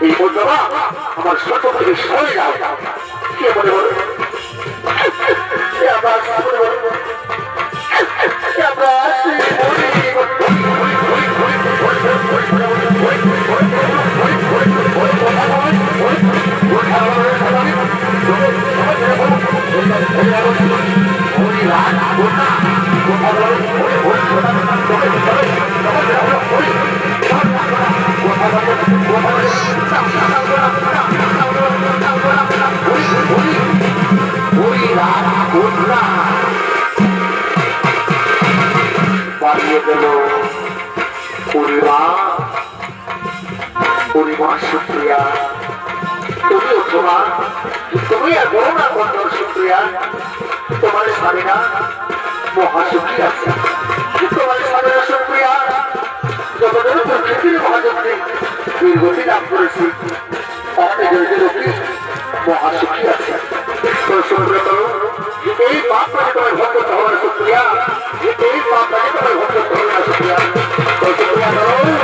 এই বলবা আমার ছোট থেকে সরে যাও কে বলে বলো বাড়িয়ে গেল পরিবার সুপ্রিয়া তুমি উঠোমা তুমি আর বলো না বন্ধন সুপ্রিয়া তোমার স্বামীরা মহাসুখী আছে তোমার স্বামীরা সুপ্রিয়া যতদিন প্রকৃতির মহাযজ্ঞে দীর্ঘদিন লাভ করেছি তাতে লোকই মহাসুখী আছে তো সুপ্রিয়া করো এই পাপ মানে তোমার ভক্ত হওয়ার সুপ্রিয়া এই পাপ মানে তোমার ভক্ত হওয়ার সুপ্রিয়া তো সুপ্রিয়া করো